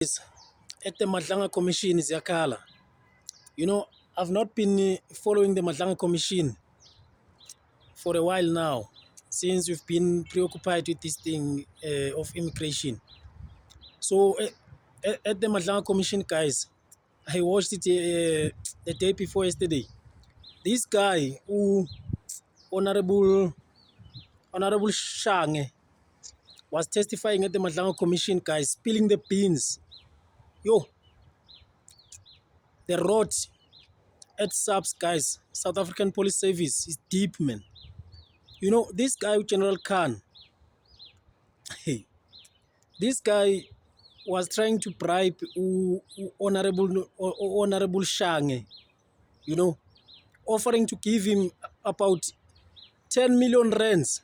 At the Matlanga Commission is Yakala. I've not been following the Matlanga Commission for a while now, since we've been preoccupied with this thing of immigration. So at the Matlanga Commission, guys, I watched it the day before yesterday. This guy, Honorable Shange, was testifying at the Matlanga Commission, guys, spilling the beans. The road at SAPS, guys, South African Police Service, is deep, man. This guy, General Khan, hey, this guy was trying to bribe Honorable Shange, offering to give him about 10 million rands,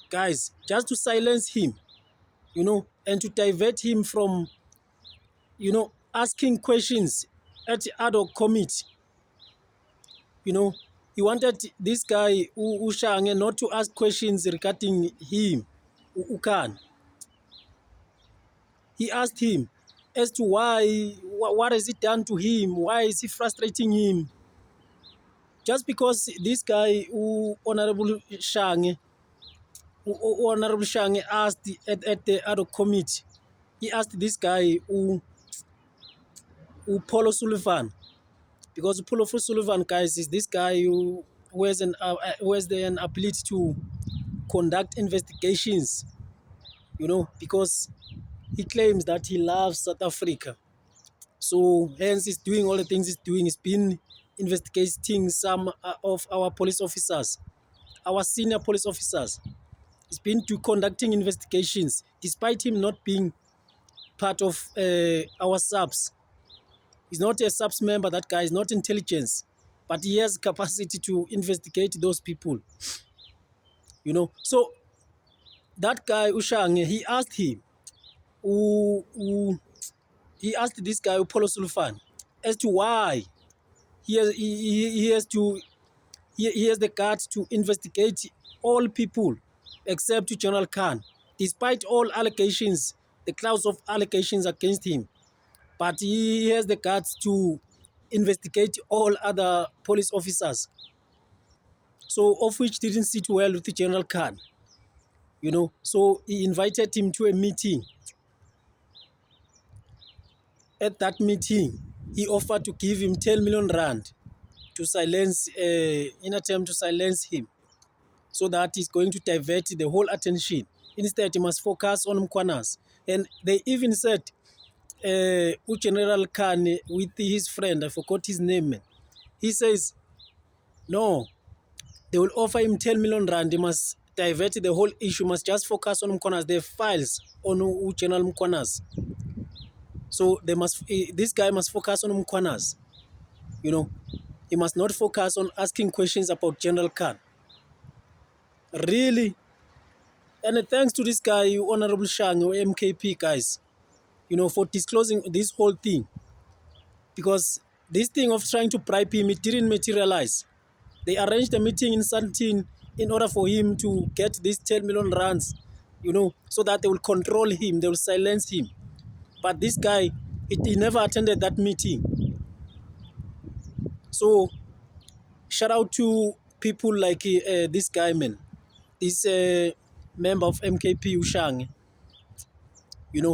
guys, just to silence him, and to divert him from, asking questions at the ad hoc committee. He wanted this guy, Ushange, not to ask questions regarding him, Ukan. He asked him as to why, what has it done to him? Why is he frustrating him? Just because this guy, Honorable Shange asked at the ad hoc committee, he asked this guy, Paulo Sullivan, because Paulo Sullivan, guys, is this guy who has an ability to conduct investigations, because he claims that he loves South Africa. So hence he's doing all the things he's doing. He's been investigating some of our police officers, our senior police officers. He's been conducting investigations despite him not being part of our SAPS. He's not a SAPS member. That guy is not intelligence, but he has capacity to investigate those people. So that guy Ushange, he asked him, he asked this guy Paulo Sullivan as to why he has the guts to investigate all people except General Khan, despite all allegations, the clouds of allegations against him. But he has the guts to investigate all other police officers. So, of which didn't sit well with General Khan. So he invited him to a meeting. At that meeting, he offered to give him 10 million rand to silence, in attempt to silence him, so that he's going to divert the whole attention. Instead, he must focus on Mkwanas. And they even said, General Khan with his friend, I forgot his name, he says, no, they will offer him 10 million rand. He must divert the whole issue, must just focus on Mkwanas, the files on General Mkwanas. So this guy must focus on Mkwanas. He must not focus on asking questions about General Khan. Really? And thanks to this guy, Honorable Shang, or MKP, guys, for disclosing this whole thing. Because this thing of trying to bribe him, it didn't materialize. They arranged a meeting in Sandton in order for him to get these 10 million rands, so that they will control him, they will silence him. But this guy, he never attended that meeting. So, shout out to people like this guy, man. This member of MKP, Ushang,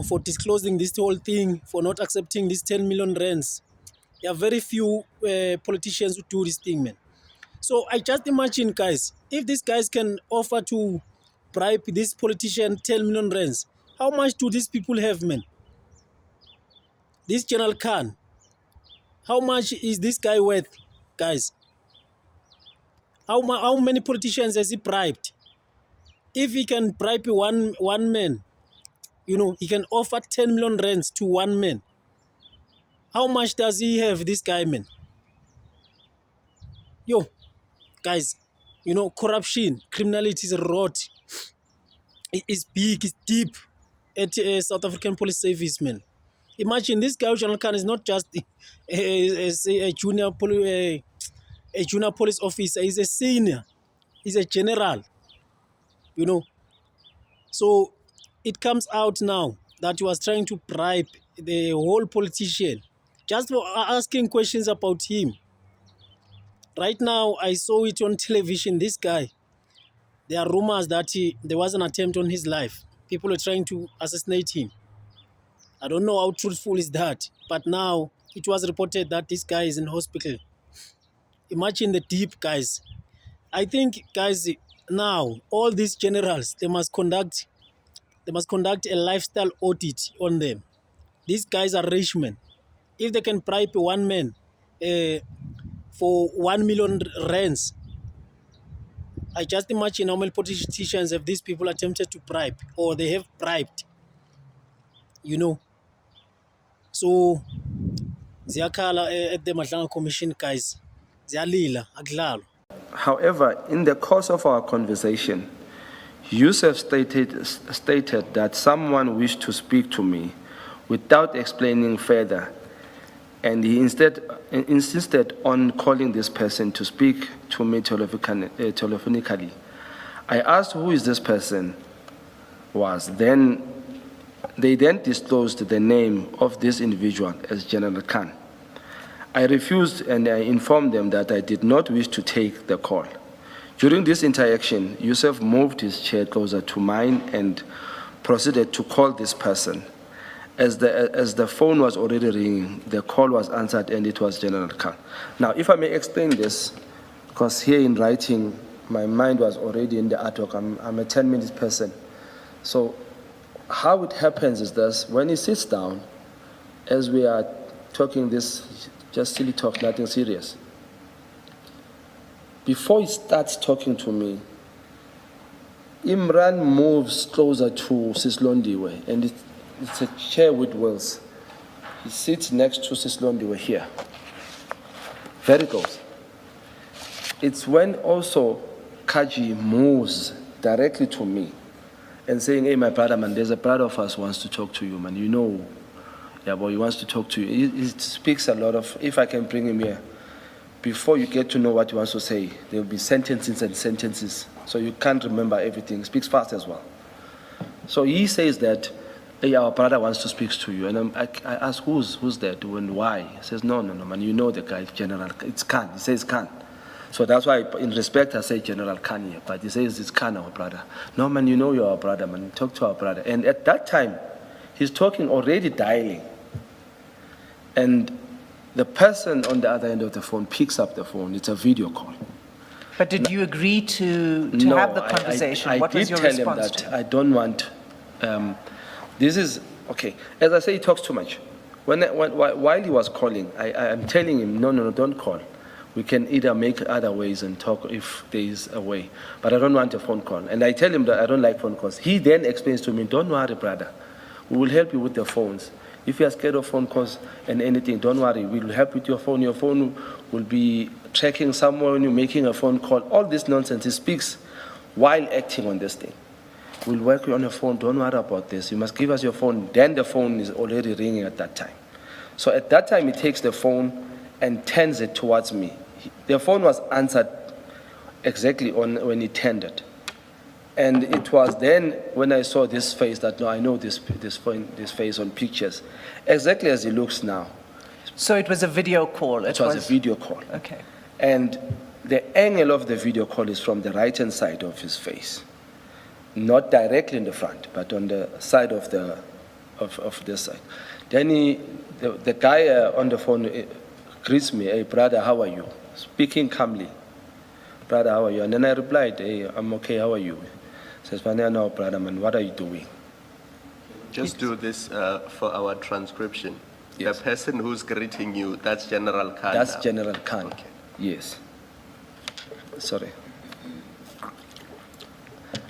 for disclosing this whole thing, for not accepting these 10 million rands. There are very few politicians who do this thing, man. So I just imagine, guys, if these guys can offer to bribe this politician 10 million rands, how much do these people have, man? This General Khan, how much is this guy worth, guys? How many politicians has he bribed? If he can bribe one man, he can offer 10 million rands to one man. How much does he have, this guy, man? Guys, corruption, criminality is rot. It is big, it's deep at South African Police Service, man. Imagine this guy, General Khan, is not just a junior police officer. He's a senior. He's a general. So it comes out now that he was trying to bribe the whole politician just for asking questions about him. Right now, I saw it on television. This guy, there are rumors that there was an attempt on his life. People are trying to assassinate him. I don't know how truthful is that, but now it was reported that this guy is in hospital. Imagine the deep, guys. I think, guys, now all these generals, they must conduct a lifestyle audit on them. These guys are rich men. If they can bribe one man for 1 million rands, I just imagine how many politicians have these people attempted to bribe or they have bribed, you know. So, ziyakhala at the Madlanga Commission, guys. Ziyalila, akudlalwa. However, in the course of our conversation, Yusuf stated that someone wished to speak to me without explaining further, and he instead insisted on calling this person to speak to me telephonically. I asked who is this person was. They then disclosed the name of this individual as General Khan. I refused and I informed them that I did not wish to take the call. During this interaction, Yusuf moved his chair closer to mine and proceeded to call this person. As the phone was already ringing, the call was answered and it was General Khan. Now, if I may explain this, because here in writing, my mind was already in the artwork. I'm a 10-minute person. So how it happens is this: when he sits down, as we are talking this, just silly talk, nothing serious. Before he starts talking to me, Imran moves closer to Sislondiwe, and it's a chair with wheels. He sits next to Sislondiwe here, very close. It's when also Kaji moves directly to me and saying, "Hey, my brother, man, there's a brother of us who wants to talk to you, man. You know, yeah, boy, he wants to talk to you." He speaks a lot of, if I can bring him here, before you get to know what he wants to say, there will be sentences and sentences, so you can't remember everything. He speaks fast as well. So he says that, "Hey, our brother wants to speak to you." And I ask, who's that and why? He says, no, man, you know the guy, General, it's Khan. He says Khan. So that's why, in respect, I say General Khan here, but he says it's Khan, our brother. No, man, you know you're our brother, man. Talk to our brother. And at that time, he's talking, already dialing. And the person on the other end of the phone picks up the phone. It's a video call. But did you agree to No, have the conversation? What was your response? I did tell him that I don't want, this is, okay, as I say, he talks too much. While he was calling, I'm telling him, no, don't call. We can either make other ways and talk if there is a way. But I don't want a phone call. And I tell him that I don't like phone calls. He then explains to me, don't worry, brother. We will help you with the phones. If you are scared of phone calls and anything, don't worry. We will help with your phone. Your phone will be tracking somewhere when you're making a phone call. All this nonsense he speaks while acting on this thing. We'll work you on your phone. Don't worry about this. You must give us your phone. Then the phone is already ringing at that time. So at that time, he takes the phone and turns it towards me. The phone was answered exactly when he turned it. And it was then when I saw this face that, no, I know this face on pictures, exactly as he looks now. So it was a video call? It was a video call. Okay. And the angle of the video call is from the right-hand side of his face. Not directly in the front, but on the side of this side. Then the guy on the phone greets me, "Hey, brother, how are you?" Speaking calmly. "Brother, how are you?" And then I replied, "Hey, I'm okay, how are you?" He says, "No, brother, man, what are you doing?" Just do this for our transcription. Yes. The person who's greeting you, that's General Khan. That's now. General Khan. Okay. Yes. Sorry.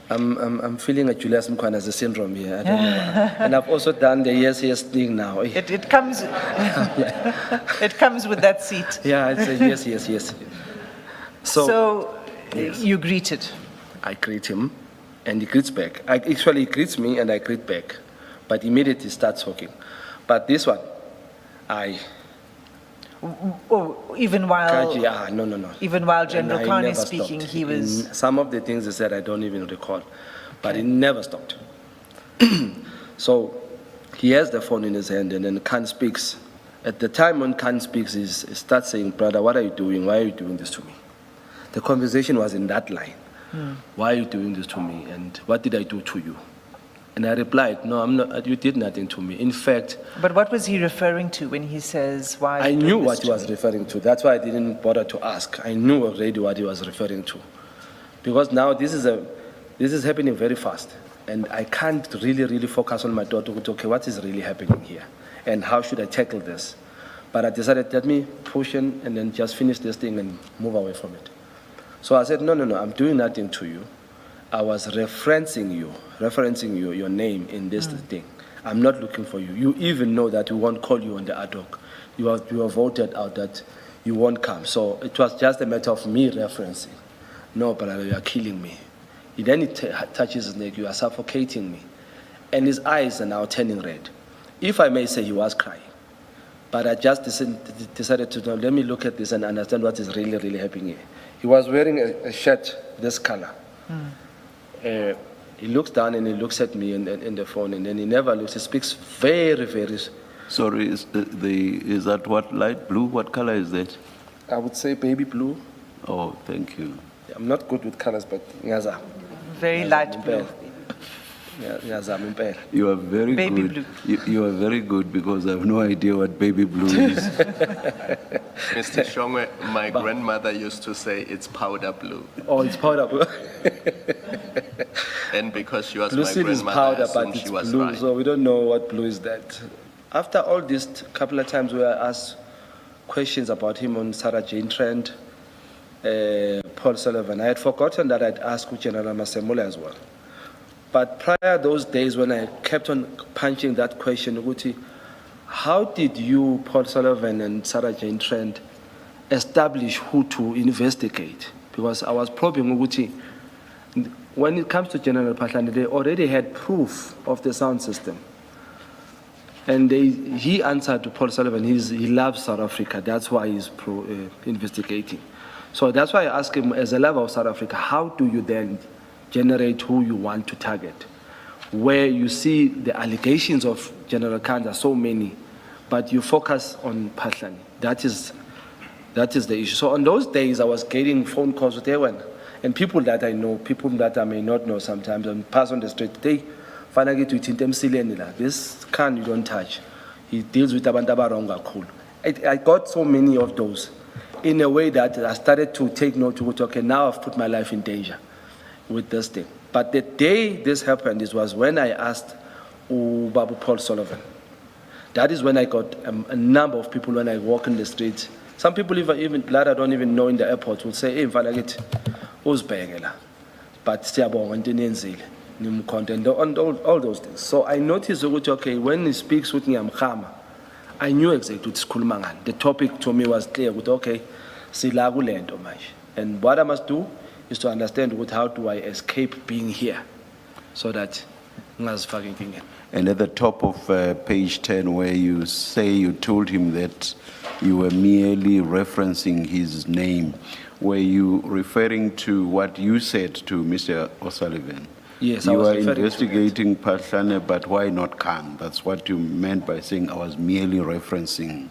I'm feeling a Julius Mkwana's syndrome here. I don't know. And I've also done the yes thing now. It comes it comes with that seat. Yeah, it's a yes. So yes. You greeted. I greet him, and he greets back. He greets me, and I greet back, but immediately starts talking. But this one, even while no. Even while General Khan is speaking, stopped. he was. Some of the things he said I don't even recall, but he never stopped. So he has the phone in his hand, and then Khan speaks. At the time when Khan speaks, he starts saying, "Brother, what are you doing? Why are you doing this to me?" The conversation was in that line. Why are you doing this to me? And what did I do to you? And I replied, no, I'm not, you did nothing to me. In fact, But what was he referring to when he says, why? are I you knew doing what this he to was me? referring to. That's why I didn't bother to ask. I knew already what he was referring to. Because now this is happening very fast. And I can't really focus on my daughter. Okay, what is really happening here? And how should I tackle this? But I decided, let me push in and then just finish this thing and move away from it. So I said, no, I'm doing nothing to you. I was referencing you, your name in this thing. I'm not looking for you. You even know that we won't call you on the ad hoc. You have voted out that you won't come. So it was just a matter of me referencing. No, brother, you are killing me. Then he touches his neck, you are suffocating me. And his eyes are now turning red. If I may say, he was crying. But I just decided to, no, let me look at this and understand what is really happening here. He was wearing a shirt, this color. He looks down and he looks at me in the phone, and then he never looks. He speaks very. Sorry, is that what, light blue? What color is that? I would say baby blue. Oh, thank you. I'm not good with colors, but ngiyazama. Very light blue. Ngiyazama impela. You are very Baby good. blue. You are very good because I have no idea what baby blue is. Mr. Shongwe, my grandmother used to say it's powder blue. Oh, it's powder blue. And because she was Blue my seed is grandmother, powder, I assumed but it's she was blue, right. so we don't know what blue is that. After all this, couple of times we were asked questions about him on Sarah Jane Trent, Paul Sullivan. I had forgotten that I'd asked General Masemola as well. But prior those days when I kept on punching that question, Uguti, how did you, Paul Sullivan and Sarah Jane Trent, establish who to investigate? Because I was probing Uguti, when it comes to General Patlani, they already had proof of the sound system. And he answered to Paul Sullivan, he loves South Africa, that's why he's investigating. So that's why I asked him, as a lover of South Africa, how do you then generate who you want to target? Where you see the allegations of General Khan are so many, but you focus on Patlani. That is the issue. So on those days, I was getting phone calls with everyone. And people that I know, people that I may not know sometimes, and pass on the street, they finally to this Khan you don't touch. He deals with abantu abaronga kakhulu. I got so many of those in a way that I started to take note to okay, now I've put my life in danger with this thing. But the day this happened was when I asked Babu Paul Sullivan. That is when I got a number of people when I walk in the streets. Some people even that I don't even know in the airport will say, hey, Mfalakit, uzibhekela. But siyabonga into eniyenzile. Nimkhonto and all those things. So I noticed okay, when he speaks with Nyamkhama, I knew exactly what sikhuluma ngani. The topic to me was clear with okay, sila kulento manje. And what I must do is to understand how do I escape being here so that ngazifaka inkingeni. And at the top of page 10, where you say you told him that you were merely referencing his name, were you referring to what you said to Mr. O'Sullivan? Yes, I you was were referring investigating Patlane, but why not Khan? That's what you meant by saying I was merely referencing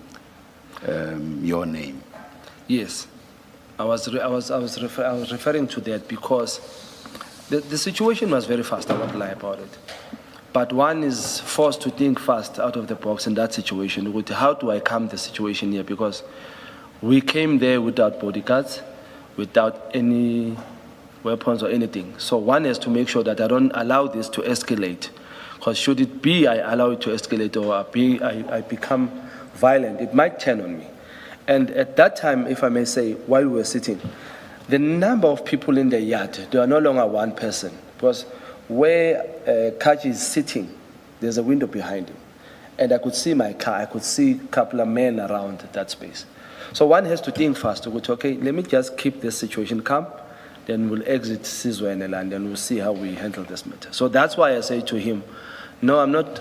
your name. Yes, I was referring to that because the situation was very fast. I won't lie about it. But one is forced to think fast out of the box in that situation. How do I calm the situation here? Because we came there without bodyguards, without any weapons or anything. So one has to make sure that I don't allow this to escalate. Because should it be I allow it to escalate or I become violent, it might turn on me. And at that time, if I may say, while we were sitting, the number of people in the yard, they are no longer one person. Because where Kaji is sitting, there's a window behind him. And I could see my car, I could see a couple of men around that space. So one has to think fast to go to, okay, let me just keep this situation calm, then we'll exit Sizwe and land and we'll see how we handle this matter. So that's why I say to him, no, I'm not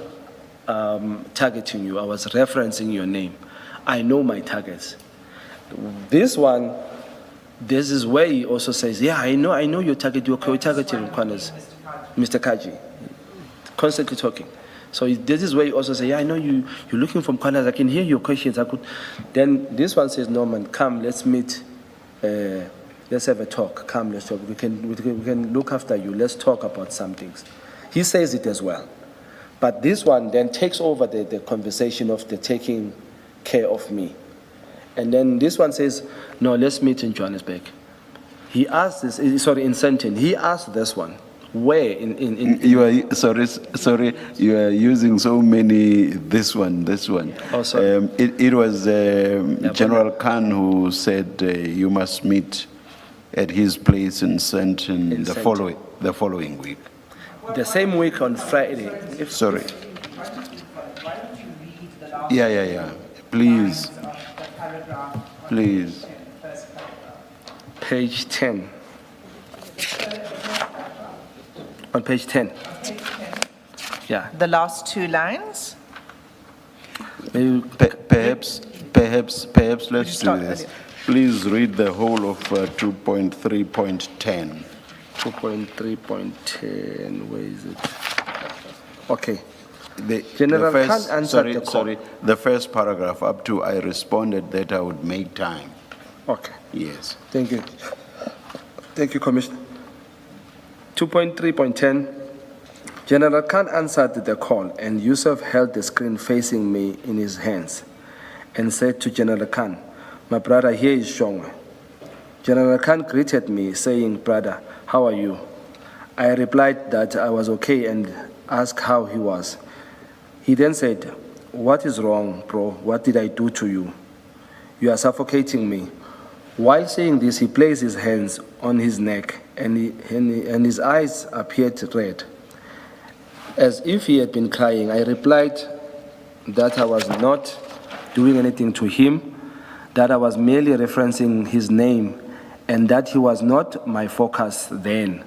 targeting you, I was referencing your name. I know my targets. This one, this is where he also says, yeah, I know your target, you're targeting corners. Mr. Kaji, constantly talking. So this is where you also say, yeah, I know you're looking for corners. I can hear your questions. Then this one says, Norman, come, let's meet. Let's have a talk. Come, let's talk. We can look after you. Let's talk about some things. He says it as well. But this one then takes over the conversation of the taking care of me. And then this one says, no, let's meet in Johannesburg. He asked this, sorry, in Sandton. He asked this one. Where You are sorry. You are using so many. This one. Oh, sorry. It was General Khan who said you must meet at his place in Sandton the following week. The same week on Friday. Sorry. Yeah. Please. Page 10. On page 10. Yeah. The last two lines? Maybe Perhaps let's do start this. earlier? Please read the whole of 2.3.10. 2.3.10, where is it? Okay. The General first- Khan answered the call. Sorry, the first paragraph up to I responded that I would make time. Okay. Yes. Thank you. Thank you, Commissioner. 2.3.10. General Khan answered the call, and Yusuf held the screen facing me in his hands and said to General Khan, my brother, here is Shongwe. General Khan greeted me, saying, brother, how are you? I replied that I was okay and asked how he was. He then said, what is wrong, bro? What did I do to you? You are suffocating me. While saying this, he placed his hands on his neck and his eyes appeared red. As if he had been crying, I replied that I was not doing anything to him, that I was merely referencing his name, and that he was not my focus then.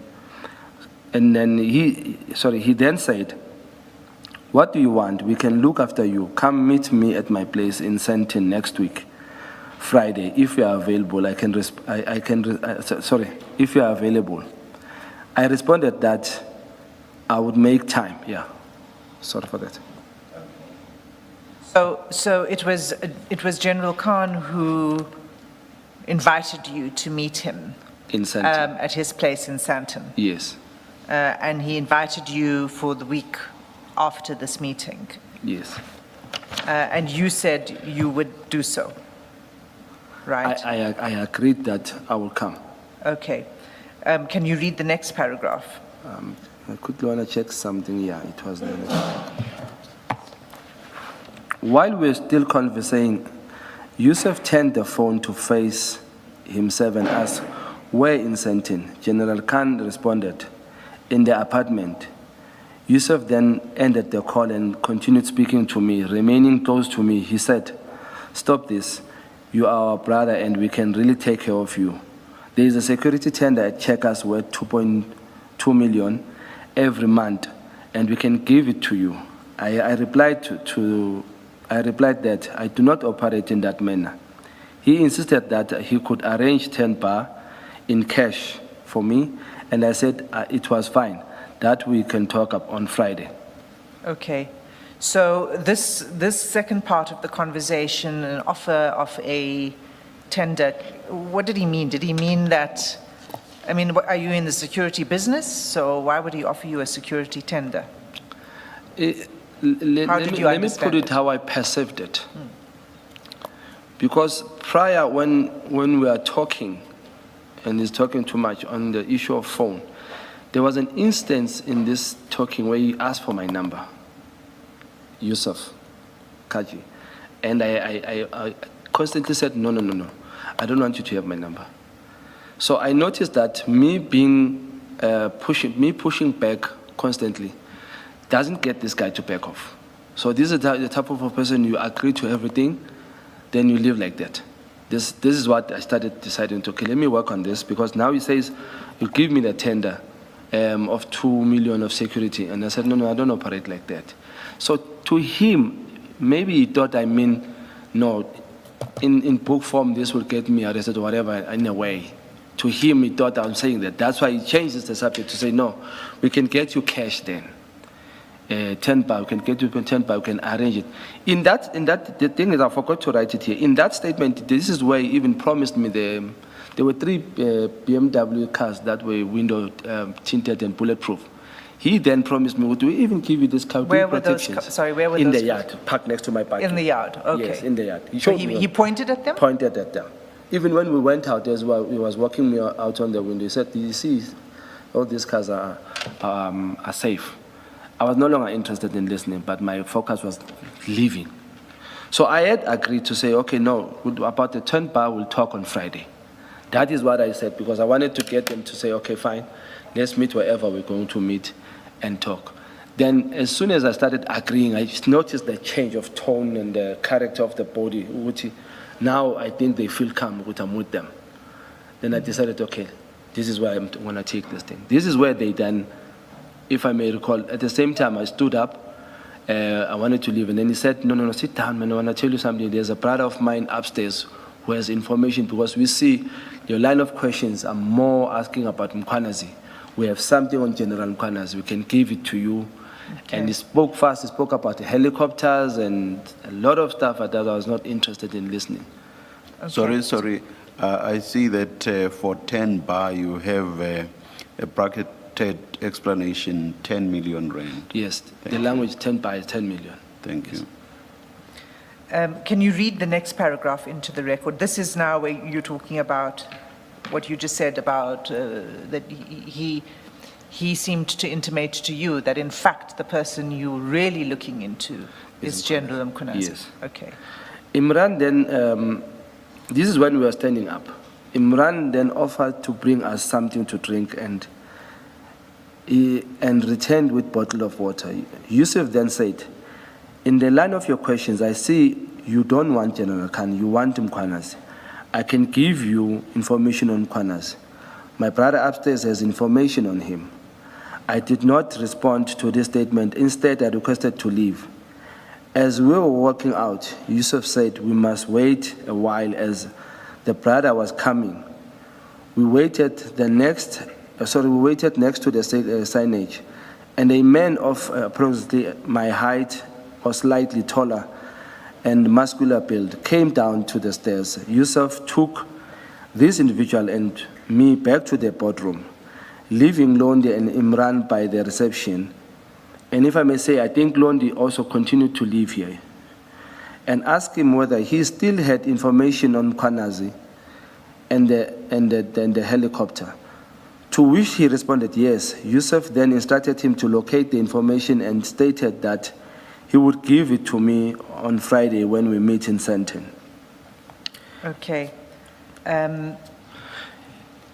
And then he then said, what do you want? We can look after you. Come meet me at my place in Sandton next week, Friday, if you are available. If you are available. I responded that I would make time. Yeah, sorry for that. So it was General Khan who invited you to meet him In Sandton. at his place in Sandton. Yes, And he invited you for the week after this meeting. yes. And you said you would do so, right? I agreed that I will come. Okay. Can you read the next paragraph? I quickly want to check something. Yeah, it was there. While we were still conversing, Yusuf turned the phone to face himself and asked, where in Sandton? General Khan responded, in the apartment. Yusuf then ended the call and continued speaking to me, remaining close to me. He said, stop this. You are our brother and we can really take care of you. There is a security tender at Checkers worth 2.2 million every month, and we can give it to you. I replied that I do not operate in that manner. He insisted that he could arrange 10 bar in cash for me, and I said it was fine, that we can talk up on Friday. Okay. So this second part of the conversation, an offer of a tender, what did he mean? Did he mean that, are you in the security business? So why would he offer you a security tender? Let me put it how I perceived it. Because prior, when we were talking, and he's talking too much on the issue of phone, there was an instance in this talking where he asked for my number, Yusuf Kaji. And I constantly said, no, I don't want you to have my number. So I noticed that me pushing back constantly doesn't get this guy to back off. So this is the type of a person, you agree to everything, then you live like that. This is what I started deciding to, okay, let me work on this, because now he says, you give me the tender of 2 million of security. And I said, no, I don't operate like that. So to him, maybe he thought no, in book form, this will get me arrested or whatever, in a way. To him, he thought I was saying that. That's why he changes the subject to say, no, we can get you cash then. 10 bar, we can get to 10 bar, we can arrange it. In that, the thing is, I forgot to write it here. In that statement, this is where he even promised me there were 3 BMW cars that were window tinted and bulletproof. He then promised me, would we even give you this car with Where were those protections? sorry, where were in those the yard, parked next to my parking. In the yard, okay. Yes, in the yard. He So showed me. he pointed at them? Pointed at them. Even when we went out as well, he was walking me out on the window. He said, "Do you see, all these cars are safe." I was no longer interested in listening, but my focus was leaving. So I had agreed to say, okay, no, about the 10 bar, we'll talk on Friday. That is what I said, because I wanted to get them to say, okay, fine, let's meet wherever we're going to meet and talk. Then as soon as I started agreeing, I just noticed the change of tone and the character of the body, which now I think they feel calm with I'm with them. Then I decided, okay, this is where I'm going to take this thing. This is where they then, if I may recall, at the same time I stood up, I wanted to leave, and then he said, no, sit down, man, I want to tell you something. There's a brother of mine upstairs who has information, because we see your line of questions are more asking about Mkwanazi. We have something on General Mkwanazi, we can give it to you. Okay. And he spoke fast, he spoke about the helicopters and a lot of stuff that I was not interested in listening. Okay. Sorry. I see that for 10 bar you have a bracketed explanation, 10 million rand. Yes, the language 10 bar is 10 million. Thank you. Can you read the next paragraph into the record? This is now where you're talking about what you just said about that he seemed to intimate to you that in fact the person you're really looking into is General Mkwanazi. Yes. Okay. Imran then, this is when we were standing up. Imran then offered to bring us something to drink and returned with bottle of water. Yusuf then said, in the line of your questions, I see you don't want General Khan, you want Mkwanazi. I can give you information on Mkwanazi. My brother upstairs has information on him. I did not respond to this statement. Instead, I requested to leave. As we were walking out, Yusuf said we must wait a while as the brother was coming. We waited next to the signage, and a man of approximately my height or slightly taller and muscular build came down to the stairs. Yusuf took this individual and me back to the boardroom, leaving Londi and Imran by the reception. And if I may say, I think Londi also continued to live here, and asked him whether he still had information on Mkwanazi and the helicopter. To which he responded yes. Yusuf then instructed him to locate the information and stated that he would give it to me on Friday when we meet in Sandton. Okay.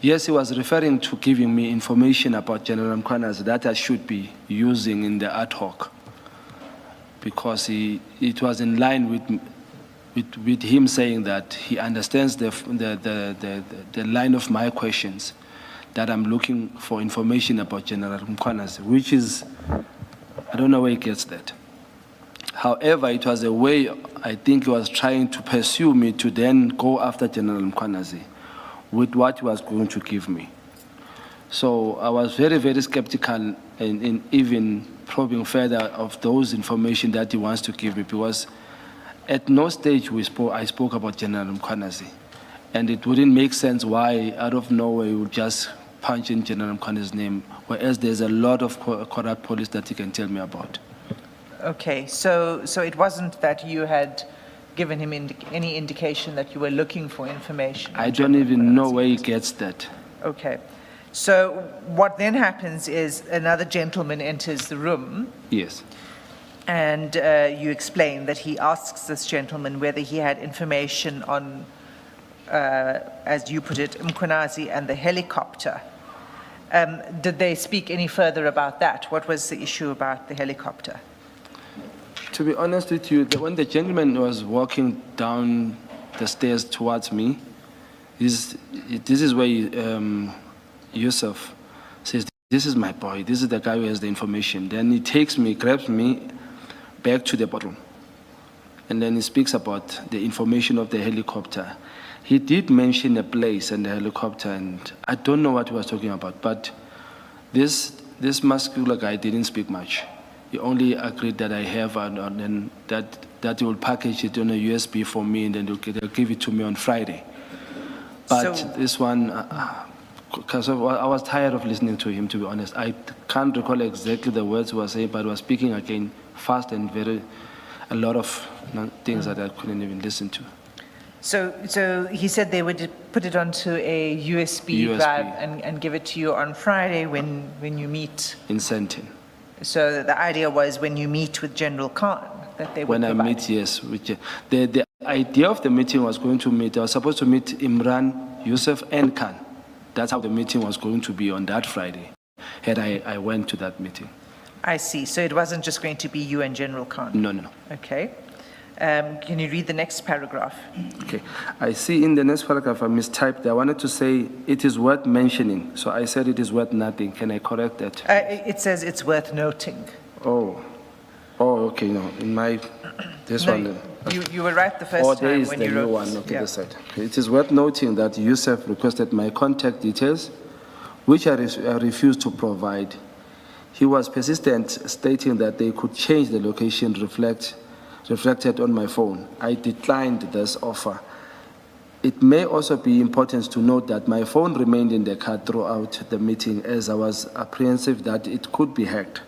Yes, he was referring to giving me information about General Mkwanazi that I should be using in the ad hoc, because it was in line with him saying that he understands the line of my questions, that I'm looking for information about General Mkwanazi, which is, I don't know where he gets that. However, it was a way I think he was trying to pursue me to then go after General Mkwanazi with what he was going to give me. So I was very, very skeptical in even probing further of those information that he wants to give me, because at no stage I spoke about General Mkwanazi, and it wouldn't make sense why out of nowhere you would just punch in General Mkwanazi's name, whereas there's a lot of corrupt police that he can tell me about. Okay, so it wasn't that you had given him any indication that you were looking for information? I don't even know where he gets that. Okay. So what then happens is another gentleman enters the room. Yes. And you explain that he asks this gentleman whether he had information on, as you put it, Mkwanazi and the helicopter. Did they speak any further about that? What was the issue about the helicopter? To be honest with you, when the gentleman was walking down the stairs towards me, this is where Yusuf says, this is my boy, this is the guy who has the information. Then he takes me, grabs me back to the bottom. And then he speaks about the information of the helicopter. He did mention a place and the helicopter, and I don't know what he was talking about, but this muscular guy didn't speak much. he only agreed that I have, and then that he will package it on a USB for me, and then they'll give it to me on Friday. But So- this one, because I was tired of listening to him, to be honest. I can't recall exactly the words he was saying, but he was speaking again fast and a lot of things that I couldn't even listen to. So he said they would put it onto a USB USB. drive and give it to you on Friday when you meet. In Sentin. So the idea was when you meet with General Khan, that they would When I provide. meet, yes. The idea of the meeting was going to meet, I was supposed to meet Imran, Yusuf, and Khan. That's how the meeting was going to be on that Friday, had I went to that meeting. I see. So it wasn't just going to be you and General Khan? No. Okay. Can you read the next paragraph? Okay. I see in the next paragraph I mistyped. I wanted to say it is worth mentioning. So I said it is worth nothing. Can I correct that? It says it's worth noting. Oh, okay. No, in my this No, one. you were right the first There time is when the you new wrote. one. Okay, Yeah. this side. Okay. It is worth noting that Yusuf requested my contact details, which I refused to provide. He was persistent, stating that they could change the location reflected on my phone. I declined this offer. It may also be important to note that my phone remained in the car throughout the meeting, as I was apprehensive that it could be hacked.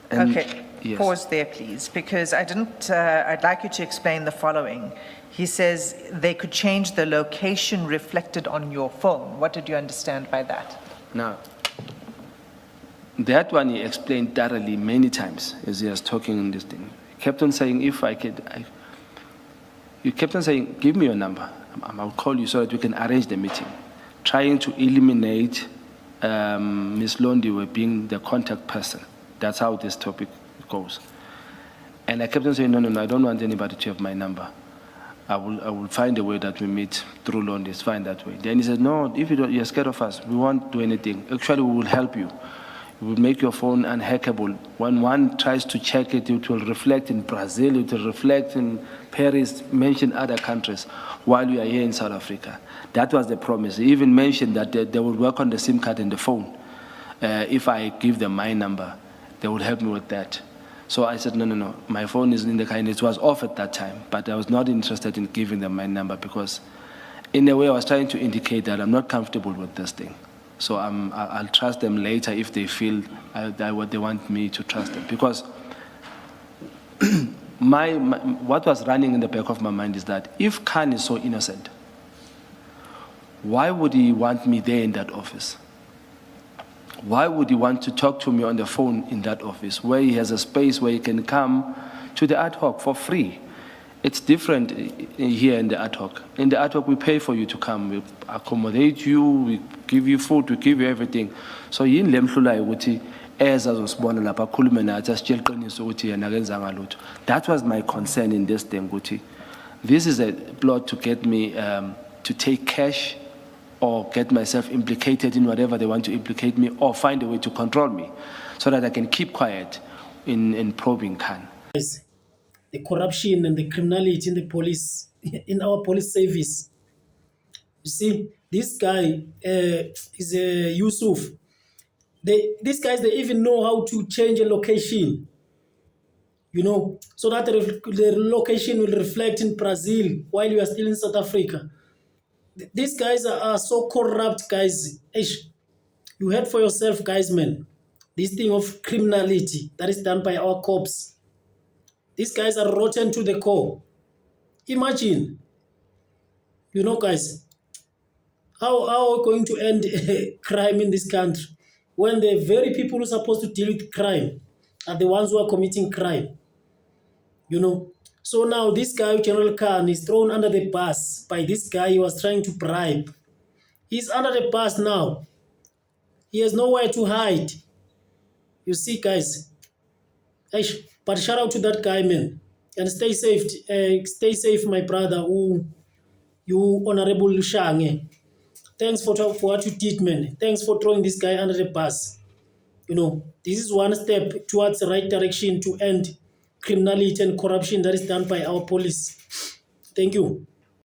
And- Okay, Yes. pause there, please, because I'd like you to explain the following. He says they could change the location reflected on your phone. What did you understand by that? Now, that one he explained thoroughly many times as he was talking in this thing. He kept on saying, you kept on saying, give me your number. I'll call you so that we can arrange the meeting. Trying to eliminate Ms. Londiwe being the contact person. That's how this topic goes. And I kept on saying, no, I don't want anybody to have my number. I will find a way that we meet through Londi. It's fine that way. Then he said, no, if you're scared of us, we won't do anything. Actually, we will help you. We will make your phone unhackable. When one tries to check it, it will reflect in Brazil, it will reflect in Paris, mention other countries while you are here in South Africa. That was the promise. He even mentioned that they would work on the SIM card in the phone. If I give them my number, they would help me with that. So I said, no, my phone is in the car, and it was off at that time, but I was not interested in giving them my number because in a way I was trying to indicate that I'm not comfortable with this thing. So I'll trust them later if they feel what they want me to trust them. Because what was running in the back of my mind is that if Khan is so innocent, why would he want me there in that office? Why would he want to talk to me on the phone in that office where he has a space where he can come to the ad hoc for free? It's different here in the ad hoc. In the ad hoc, we pay for you to come. We accommodate you, we give you food, we give you everything. So yini lemhlulayo ukuthi eza zosibona lapha akhulume nathi asitshele iqiniso ukuthi yena akenzanga lutho. That was my concern in this thing ukuthi this is a plot to get me to take cash or get myself implicated in whatever they want to implicate me, or find a way to control me so that I can keep quiet in probing Khan. The corruption and the criminality in the police, in our police service. You see, this guy is Yusuf. These guys, they even know how to change a location, so that the location will reflect in Brazil while you are still in South Africa. These guys are so corrupt, guys. You heard for yourself, guys, man. This thing of criminality that is done by our cops. These guys are rotten to the core. Imagine, guys, how are we going to end crime in this country when the very people who are supposed to deal with crime are the ones who are committing crime? So now this guy, General Khan, is thrown under the bus by this guy he was trying to bribe. He's under the bus now. He has nowhere to hide. You see, guys. But shout out to that guy, man. And stay safe, my brother, you Honorable Shange. Thanks for what you did, man. Thanks for throwing this guy under the bus. This is one step towards the right direction to end criminality and corruption that is done by our police. Thank you.